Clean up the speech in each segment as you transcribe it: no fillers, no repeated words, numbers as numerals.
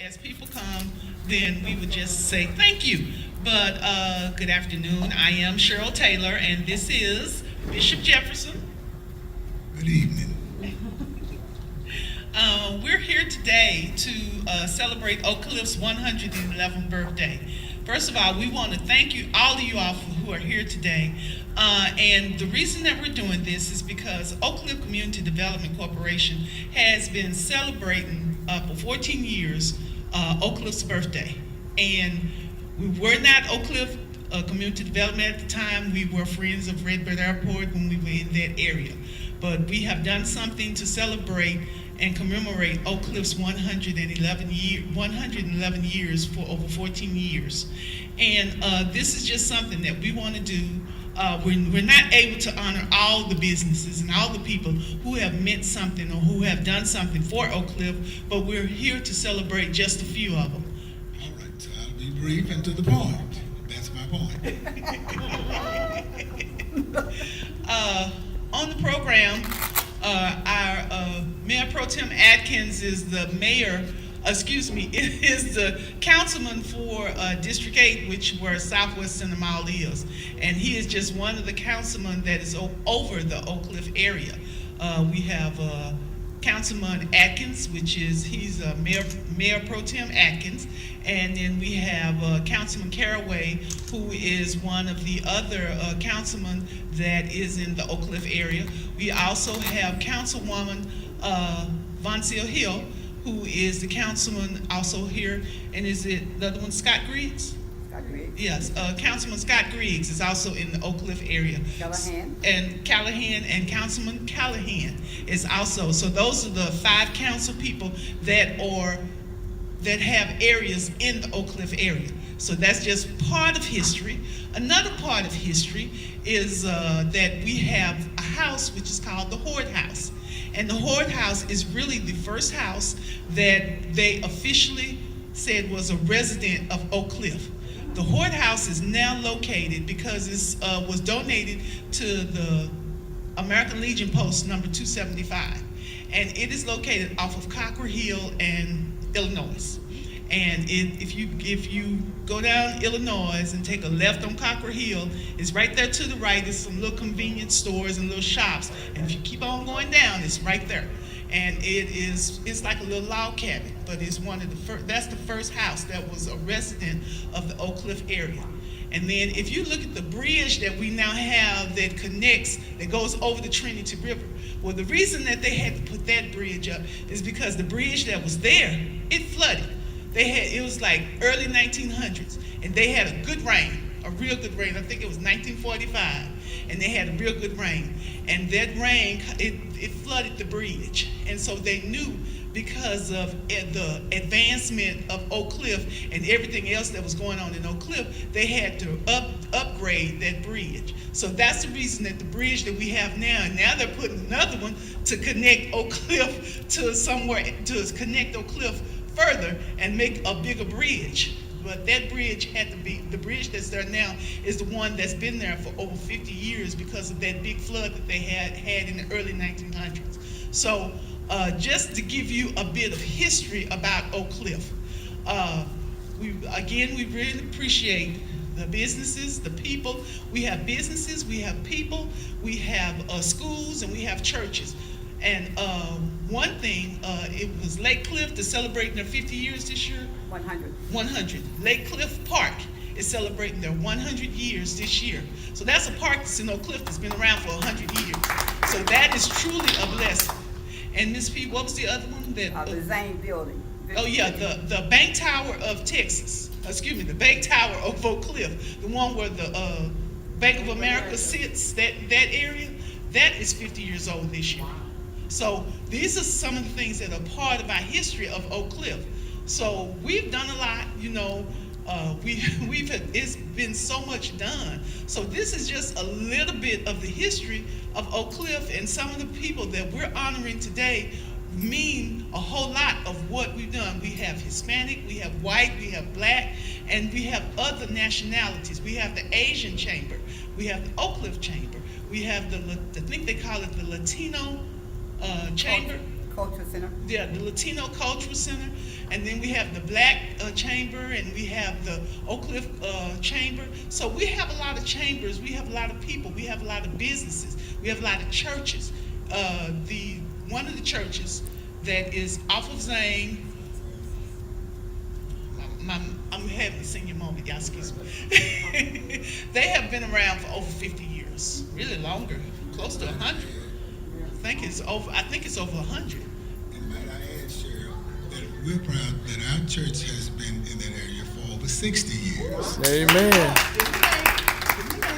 As people come, then we would just say thank you. But good afternoon. I am Cheryl Taylor, and this is Bishop Jefferson. Good evening. We're here today to celebrate Oak Cliff's 111th birthday. First of all, we want to thank you, all of you all who are here today. And the reason that we're doing this is because Oak Cliff Community Development Corporation has been celebrating for 14 years Oak Cliff's birthday. And we were not Oak Cliff Community Development at the time. We were Friends of Redbird Airport when we were in that area. But we have done something to celebrate and commemorate Oak Cliff's 111 years for over 14 years. And this is just something that we want to do. We're not able to honor all the businesses and all the people who have meant something or who have done something for Oak Cliff, but we're here to celebrate just a few of them. All right, so I'll be brief and to the point. That's my point. On the program, our Mayor Pro Tem Atkins is the is the councilman for District 8, which where Southwest Center Mall is. And he is just one of the councilmen that is over the Oak Cliff area. We have Councilman Atkins, he's Mayor Pro Tem Atkins. And then we have Councilman Caraway, who is one of the other councilmen that is in the Oak Cliff area. We also have Councilwoman Von Seal Hill, who is the councilman also here. And is it the other one, Scott Griggs? Scott Griggs. Yes, Councilman Scott Griggs is also in the Oak Cliff area. Callahan And Councilman Callahan is also. So those are the 5 council people that have areas in the Oak Cliff area. So that's just part of history. Another part of history is that we have a house which is called the Horde House. And the Horde House is really the first house that they officially said was a resident of Oak Cliff. The Horde House is now located because it was donated to the American Legion Post number 275. And it is located off of Concord Hill and Illinois. And if you go down Illinois and take a left on Concord Hill, it's right there to the right. There's some little convenience stores and little shops. And if you keep on going down, it's right there. And it's like a little log cabin, but it's one of the first. That's the first house that was a resident of the Oak Cliff area. And then if you look at the bridge that we now have that goes over the Trinity River, well, the reason that they had to put that bridge up is because the bridge that was there, it flooded. It was like early 1900s, and they had a good rain, a real good rain. I think it was 1945, and they had a real good rain. And that rain, it flooded the bridge. And so they knew because of the advancement of Oak Cliff and everything else that was going on in Oak Cliff, they had to upgrade that bridge. So that's the reason that the bridge that we have now, and now they're putting another one to connect Oak Cliff to connect Oak Cliff further and make a bigger bridge. But that bridge the bridge that's there now is the one that's been there for over 50 years because of that big flood that they had in the early 1900s. So just to give you a bit of history about Oak Cliff, we really appreciate the businesses, the people. We have businesses, we have people, we have schools, and we have churches. And one thing, it was Lake Cliff that's celebrating their 50 years this year. 100. Lake Cliff Park is celebrating their 100 years this year. So that's a park that's in Oak Cliff that's been around for 100 years. So that is truly a blessing. And Ms. P, what was the other one? The Zane Building. Oh yeah, the Bank Tower of Texas. Excuse me, the Bank Tower of Oak Cliff, the one where the Bank of America sits, that area, that is 50 years old this year. So these are some of the things that are part of our history of Oak Cliff. So we've done a lot, it's been so much done. So this is just a little bit of the history of Oak Cliff, and some of the people that we're honoring today mean a whole lot of what we've done. We have Hispanic, we have white, we have black, and we have other nationalities. We have the Asian Chamber, we have the Oak Cliff Chamber, we have I think they call it the Latino Chamber. Cultural Center. Yeah, the Latino Cultural Center. and then we have the Black Chamber, and we have the Oak Cliff Chamber. So we have a lot of chambers, we have a lot of people, we have a lot of businesses, we have a lot of churches. One of the churches that is off of Zane, I'm having a senior moment, y'all excuse me. They have been around for over 50 years, really longer, close to 100. I think it's over 100. And might I add, Cheryl, that we're proud that our church has been in that area for over 60 years. Amen.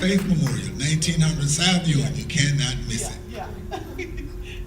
Faith Memorial, 1900 South Union, you cannot miss it. Yeah.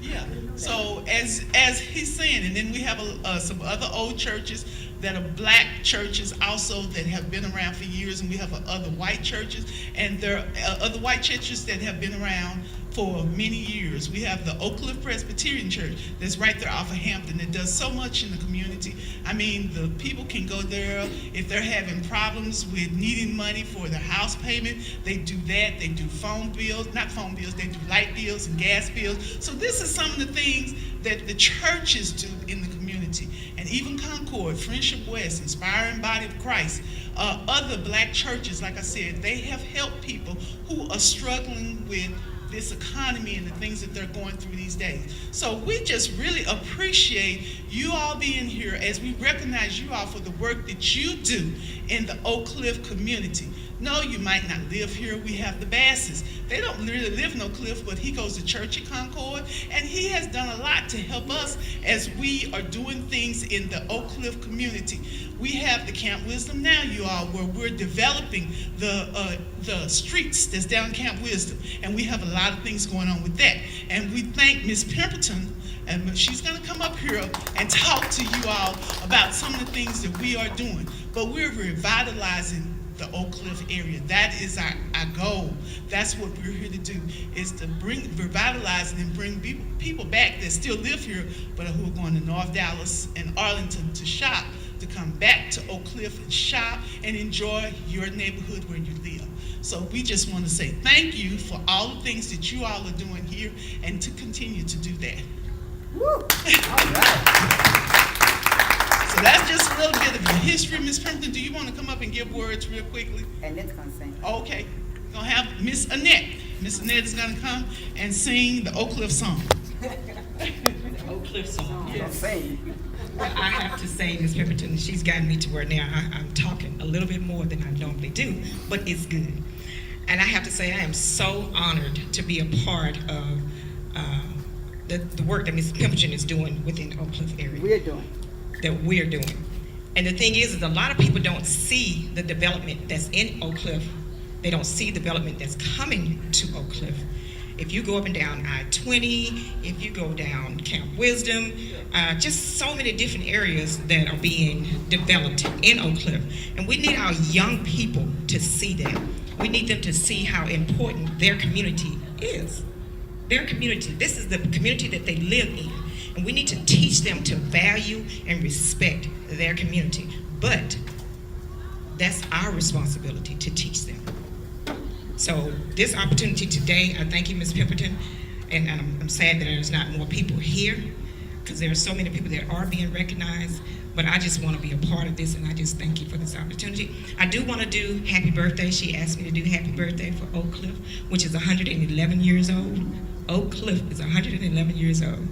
Yeah. So as he's saying, and then we have some other old churches that are Black churches also that have been around for years, and we have other white churches, and there are other white churches that have been around for many years. We have the Oak Cliff Presbyterian Church that's right there off of Hampton that does so much in the community. I mean, the people can go there if they're having problems with needing money for their house payment. They do that. They do they do light bills and gas bills. So this is some of the things that the churches do in the community. And even Concord, Friendship West, Inspiring Body of Christ, other Black churches, like I said, they have helped people who are struggling with this economy and the things that they're going through these days. So we just really appreciate you all being here as we recognize you all for the work that you do in the Oak Cliff community. No, you might not live here. We have the Basses. They don't really live in Oak Cliff, but he goes to church at Concord, and he has done a lot to help us as we are doing things in the Oak Cliff community. We have the Camp Wisdom now, you all, where we're developing the streets that's down Camp Wisdom, and we have a lot of things going on with that. And we thank Miss Pemberton, and she's going to come up here and talk to you all about some of the things that we are doing. But we're revitalizing the Oak Cliff area. That is our goal. That's what we're here to do, is to revitalize and bring people back that still live here, but who are going to North Dallas and Arlington to shop, to come back to Oak Cliff and shop and enjoy your neighborhood where you live. So we just want to say thank you for all the things that you all are doing here, and to continue to do that. Woo! All right. So that's just a little bit of your history. Miss Pemberton, do you want to come up and give words real quickly? And it's gonna sing. Okay. We're going to have Miss Annette. Miss Annette is going to come and sing the Oak Cliff song. Oak Cliff song. Don't sing. Well, I have to say, Ms. Pemberton, she's gotten me to where now I'm talking a little bit more than I normally do, but it's good. And I have to say, I am so honored to be a part of the work that Ms. Pemberton is doing within the Oak Cliff area. We're doing. And the thing is a lot of people don't see the development that's in Oak Cliff. They don't see development that's coming to Oak Cliff. If you go up and down I-20, if you go down Camp Wisdom, just so many different areas that are being developed in Oak Cliff. And we need our young people to see that. We need them to see how important their community is. Their community, this is the community that they live in. And we need to teach them to value and respect their community. But that's our responsibility to teach them. So this opportunity today, I thank you, Ms. Pemberton, and I'm sad that there's not more people here, because there are so many people that are being recognized, but I just want to be a part of this, and I just thank you for this opportunity. I do want to do happy birthday. She asked me to do happy birthday for Oak Cliff, which is 111 years old. Oak Cliff is 111 years old.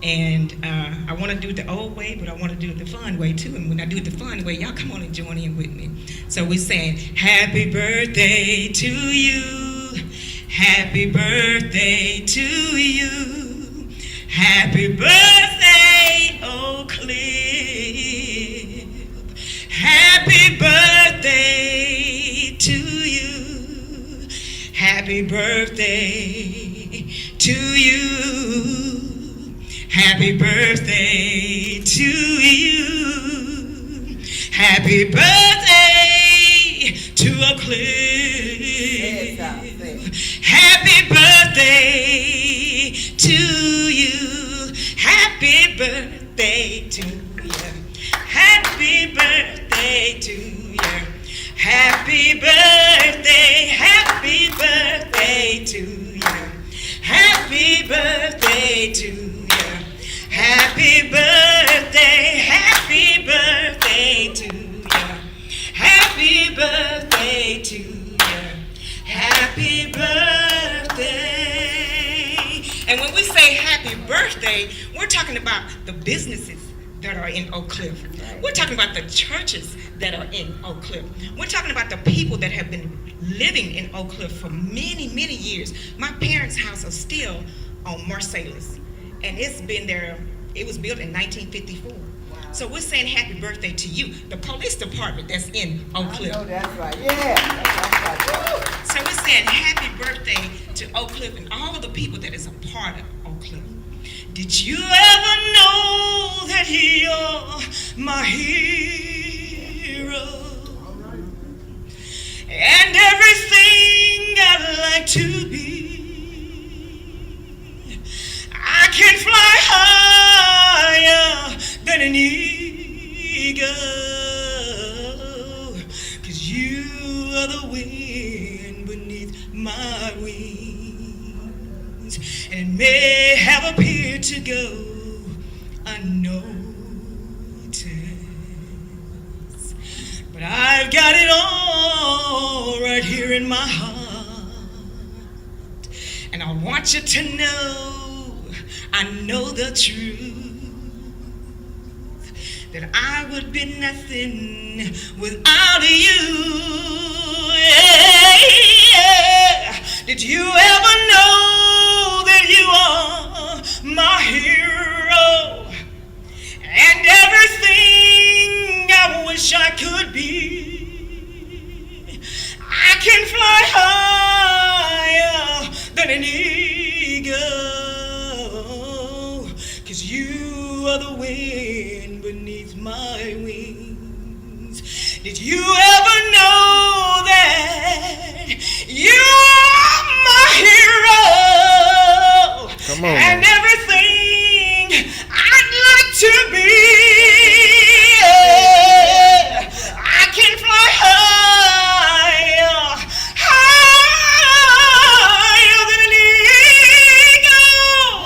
And I want to do it the old way, but I want to do it the fun way too. And when I do it the fun way, y'all come on and join in with me. So we're saying, happy birthday to you. Happy birthday to you. Happy birthday, Oak Cliff. Happy birthday to you. Happy birthday to you. Happy birthday to you. Happy birthday to Oak Cliff. Happy birthday to you. Happy birthday to you. Happy birthday to you. Happy birthday. Happy birthday to you. Happy birthday to you. Happy birthday, happy birthday. birthday to you. Happy birthday. And when we say happy birthday, we're talking about the businesses that are in Oak Cliff. We're talking about the churches that are in Oak Cliff. We're talking about the people that have been living in Oak Cliff for many, many years. My parents' house is still on Marsalis, and it's been there. It was built in 1954. So we're saying happy birthday to you, the police department that's in Oak Cliff. I know that's right. Yeah. That's right. So we're saying happy birthday to Oak Cliff and all of the people that is a part of Oak Cliff. Did you ever know that you're my hero? And everything I'd like to be, I can fly higher than an eagle, 'cause you are the wind beneath my wings, and it may have appeared to go unnoticed, but I've got it all right here in my heart, and I want you to know I know the truth, that I would be nothing without you. Yeah. Did you ever know that you are my hero? And everything I wish I could be, I can fly higher than an eagle, 'cause you are the wind beneath my wings. Did you ever know that you're my hero? Come on. And everything I'd like to be, I can fly higher, higher than an eagle.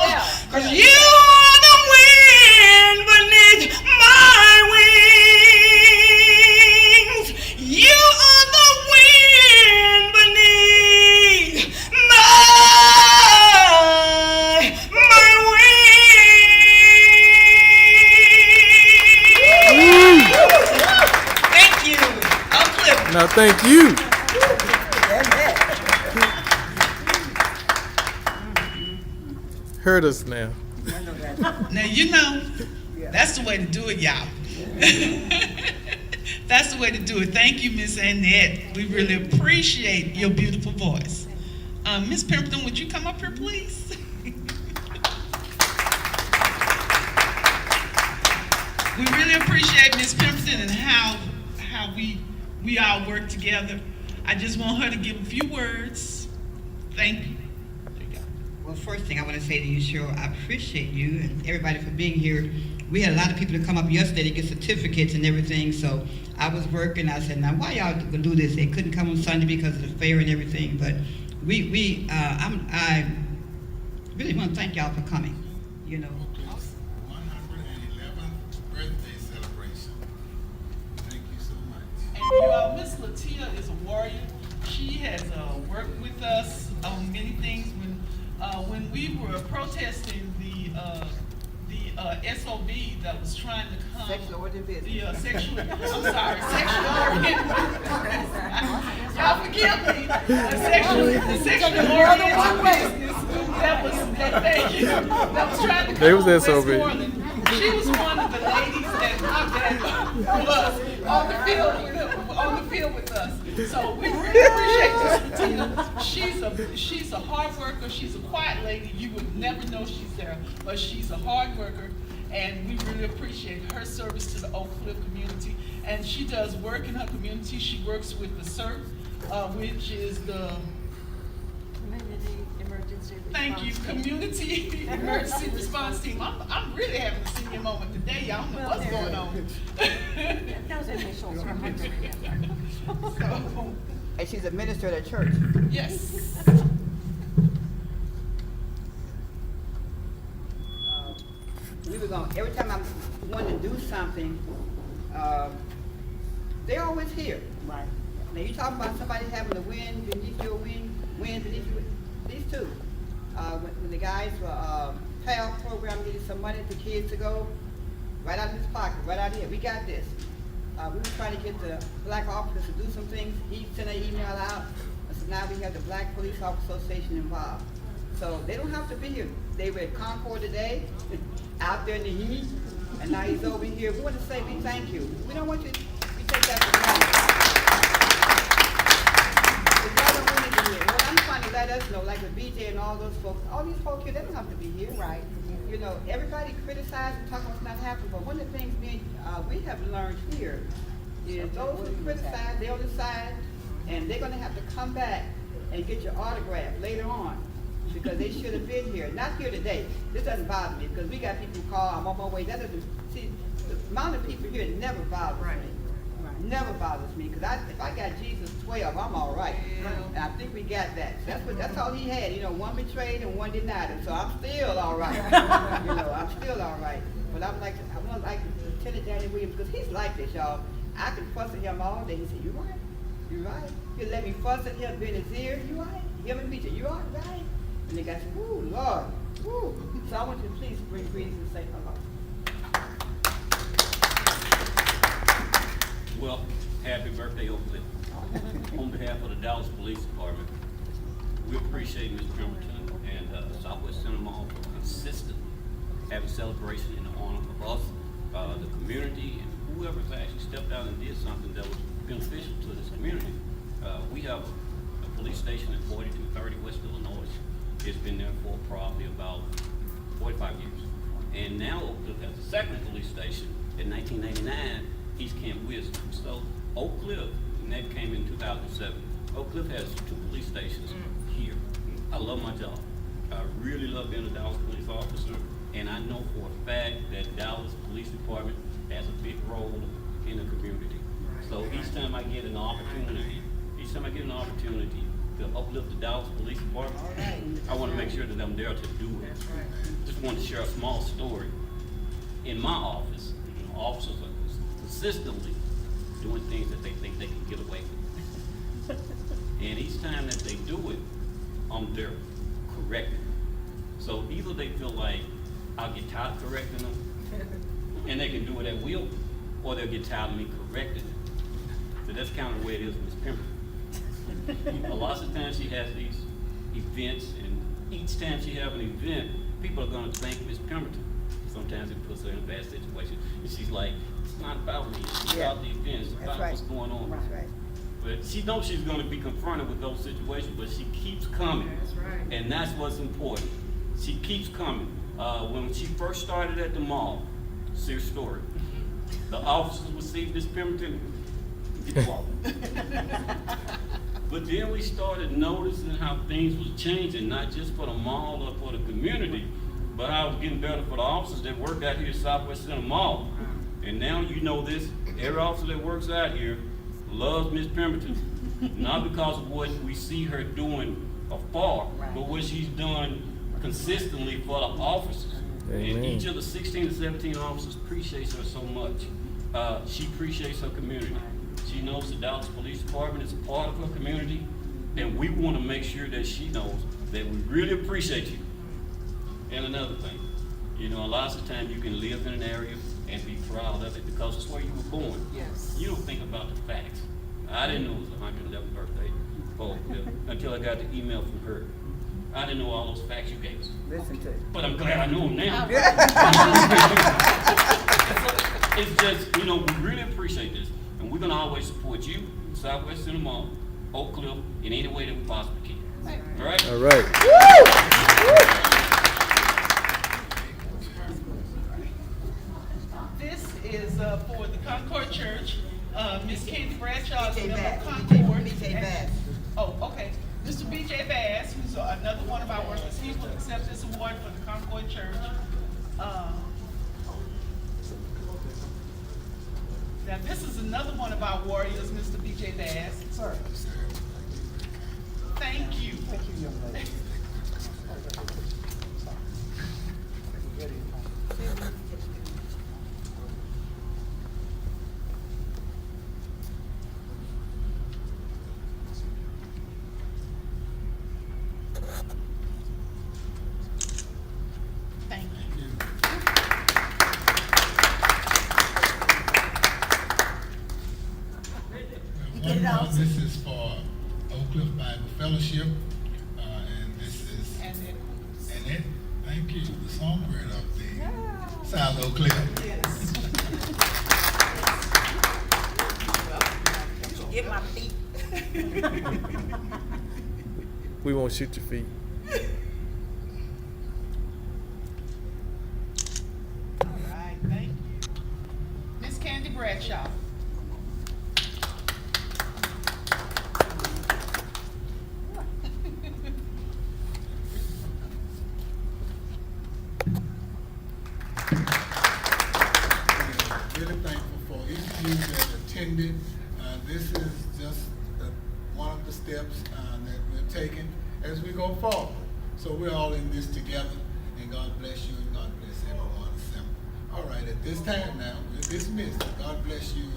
'Cause you are the wind beneath my wings. You are the wind beneath my wings. Thank you. Oak Cliff. Now, thank you. Heard us now. Now, you know, that's the way to do it, y'all. That's the way to do it. Thank you, Miss Annette. We really appreciate your beautiful voice. Miss Pimpleton, would you come up here, please? We really appreciate Miss Pimpleton and how we all work together. I just want her to give a few words. Thank you. There you go. Well, first thing I want to say to you, Cheryl, I appreciate you and everybody for being here. We had a lot of people that come up yesterday to get certificates and everything, so I was working. I said, now why y'all gonna do this? They couldn't come on Sunday because of the fair and everything, but I really want to thank y'all for coming, you know. 111th birthday celebration. Thank you so much. And you all, Miss Latina is a warrior. She has worked with us on many things. When we were protesting the SOB that was trying to come. Sexual origin business. The sexual. I'm sorry, sexual origin. Y'all forgive me. The sexual origin business. Thank you. That was trying to come. They was on SOB. Westmoreland. She was one of the ladies that was on the field with us. So we really appreciate Miss Latina. She's a hard worker. She's a quiet lady. You would never know she's there, but she's a hard worker, and we really appreciate her service to the Oak Cliff community. And she does work in her community. She works with the CERT, which is the Community Emergency Response. Thank you, Community Emergency Response Team. I'm really having a senior moment today. Y'all don't know what's going on. Those initials are hungry. So, And she's a minister at a church. yes. We were going, every time I wanted to do something, they're always here. Right. Now you talking about somebody having a wind beneath your wing, wind beneath your, these two. When the guys were, PAL program needed some money for kids to go, right out of his pocket, right out here, we got this. We were trying to get the black officers to do some things, he sent an email out, and so now we have the Black Police Officer Association involved. So they don't have to be here. They were at Concord today, out there in the heat, and now he's over here. We want to say we thank you. We don't want you to take that for granted. If y'all don't want to be here, well, I'm trying to let us know, like with BJ and all those folks, all these folks here, they don't have to be here. Right. You know, everybody criticize and talk what's not happening, but one of the things we have learned here is those who criticize, they're on the side, and they're going to have to come back and get your autograph later on, because they should have been here. Not here today. This doesn't bother me, because we got people call, I'm on my way. That doesn't, see, the amount of people here never bothers me. Never bothers me, because if I got Jesus 12, I'm all right. And I think we got that. That's all he had. You know, one betrayed and one denied him. So I'm still all right. You know, I'm still all right. But I want like Lieutenant Danny Williams, because he's like this, y'all. I can fuss at him all day. He said, "You right? You right?" He'll let me fuss at him, be in his ear. "You right? Him and me, you all right?" And the guy said, "Ooh, Lord, ooh." So I want you to please bring greetings and say hello. Well, happy birthday, Oakland. On behalf of the Dallas Police Department, we appreciate Ms. Pemberton and Southwest Cinema for consistently having celebration in honor of us, the community, and whoever's actually stepped out and did something that was beneficial to this community. We have a police station at 4230 West Illinois. It's been there for probably about 45 years. And now Oak Cliff has a second police station in 1999. East Camp Wisdom. So Oak Cliff, and that came in 2007. Oak Cliff has 2 police stations here. I love my job. I really love being a Dallas police officer, and I know for a fact that Dallas Police Department has a big role in the community. So each time I get an opportunity, to uplift the Dallas Police Department, I want to make sure that I'm there to do it. Just want to share a small story. In my office, officers are consistently doing things that they think they can get away with. And each time that they do it, I'm there correcting. So either they feel like I'll get tired of correcting them, and they can do it at will, or they'll get tired of me correcting them. So that's kind of the way it is with Ms. Pemberton. A lot of times she has these events, and each time she have an event, people are going to thank Ms. Pemberton. Sometimes it puts her in a bad situation. And she's like, "It's not about me, it's about the events, it's about what's going on." That's right. But she knows she's going to be confronted with those situations, but she keeps coming. That's right. And that's what's important. She keeps coming. When she first started at the mall, serious story, the officers would see Miss Pemberton get walking. But then we started noticing how things was changing, not just for the mall or for the community, but how it was getting better for the officers that worked out here at Southwest Center Mall. And now you know this, every officer that works out here loves Miss Pemberton. Not because of what we see her doing afar, but what she's done consistently for the officers. Amen. And each of the 16 to 17 officers appreciates her so much. She appreciates her community. She knows the Dallas Police Department is a part of her community, and we want to make sure that she knows that we really appreciate you. And another thing, you know, a lot of the time you can live in an area and be proud of it because it's where you were born. Yes. You don't think about the facts. I didn't know it was 111th birthday until I got the email from her. I didn't know all those facts you gave us. Listen to it. But I'm glad I know them now. It's just, you know, we really appreciate this. And we're going to always support you, Southwest Center Mall, Oak Cliff, in any way that we possibly can. All right? All right. This is for the Concord Church. Miss Katie Bradshaw is a BJ member Bass. of Concord. BJ Bass. Oh, okay. Mr. BJ Bass, who's another one of our workers, he will accept this award for the Concord Church. Now, this is another one of our warriors, Mr. BJ Bass. Sir. Thank you. Thank you, young lady. get it out. This is for Oak Cliff Bible Fellowship, and this is Annette. Thank you, the songbird of the South Oak Cliff. Get my feet. We won't shoot your feet. All right, thank you. Miss Candy Bradshaw. Really thankful for each of you that attended. This is just one of the steps that we're taking as we go forward. So we're all in this together, and God bless you, and God bless everyone assembled. All right, at this time now, we're dismissed. God bless you.